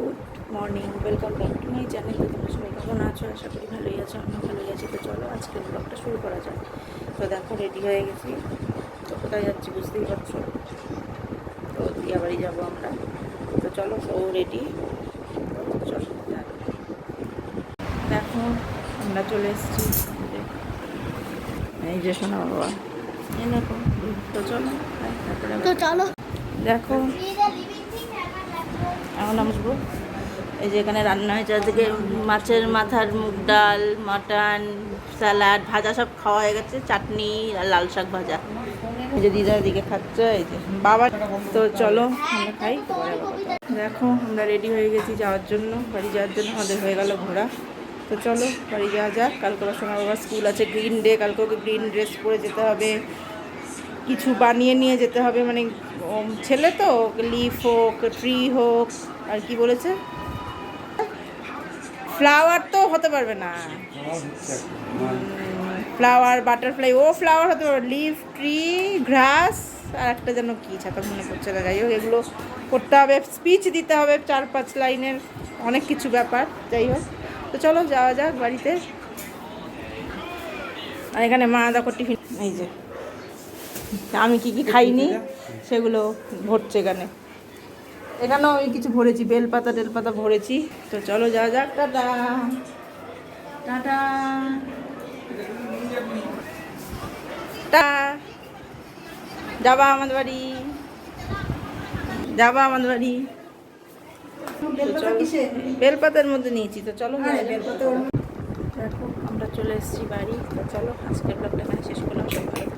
Good morning, welcome back to my channel. তোমরা সবাই কেমন আছো? আশা করি ভালোই আছো, আমিও ভালোই আছি। তো চলো আজকের ব্লগটা শুরু করা যাক। তো দেখো রেডি হয়ে গেছি। তো কোথায় যাচ্ছি বুঝতেই পারছো, তো দিয়া বাড়ি যাবো আমরা। তো চলো ও রেডি, তো চলো দেখো আমরা চলে এসেছি। এই যে শোনা বাবা, এই দেখো। তো চলো তারপরে তো চলো দেখো এখন আসবো। এই যে এখানে রান্না হয়েছে আজকে মাছের মাথার মুগ ডাল, মাটন, স্যালাড, ভাজা সব খাওয়া হয়ে গেছে, চাটনি আর লাল শাক ভাজা। এই যে দিদার দিকে খাচ্ছে, এই যে বাবা। তো চলো আমরা খাই। দেখো আমরা রেডি হয়ে গেছি যাওয়ার জন্য, বাড়ি যাওয়ার জন্য। আমাদের হয়ে গেল ঘোরা। তো চলো বাড়ি যাওয়া যাক। কালকে সোনা বাবার স্কুল আছে, গ্রিন ডে। কালকে ওকে গ্রিন ড্রেস পরে যেতে হবে, কিছু বানিয়ে নিয়ে যেতে হবে। মানে ছেলে তো, লিফ হোক, ট্রি হোক, আর কি বলেছে, ফ্লাওয়ার তো হতে পারবে না, ফ্লাওয়ার বাটারফ্লাই, ও ফ্লাওয়ার হতে পারবে, লিফ, ট্রি, গ্রাস, আর একটা যেন কী ছাতা মনে পড়ছে না। যাই হোক এগুলো করতে হবে, স্পিচ দিতে হবে 4-5 লাইনের, অনেক কিছু ব্যাপার। যাই হোক তো চলো যাওয়া যাক বাড়িতে। আর এখানে মা দেখো টিফিন, এই যে আমি কি কি খাইনি সেগুলো ভরছে এখানে। এখানেও আমি কিছু ভরেছি, বেলপাতা টেলপাতা ভরেছি। তো চলো যাওয়া যাক। টাটা টাটা টা যাবা আমাদের বাড়ি, যাবা আমাদের বাড়ি। বেলপাতার মধ্যে নিয়েছি। তো চলো দেখো আমরা চলে এসেছি বাড়ি। তো চলো আজকের ব্লগটা এখানে শেষ করলাম। সব ভালো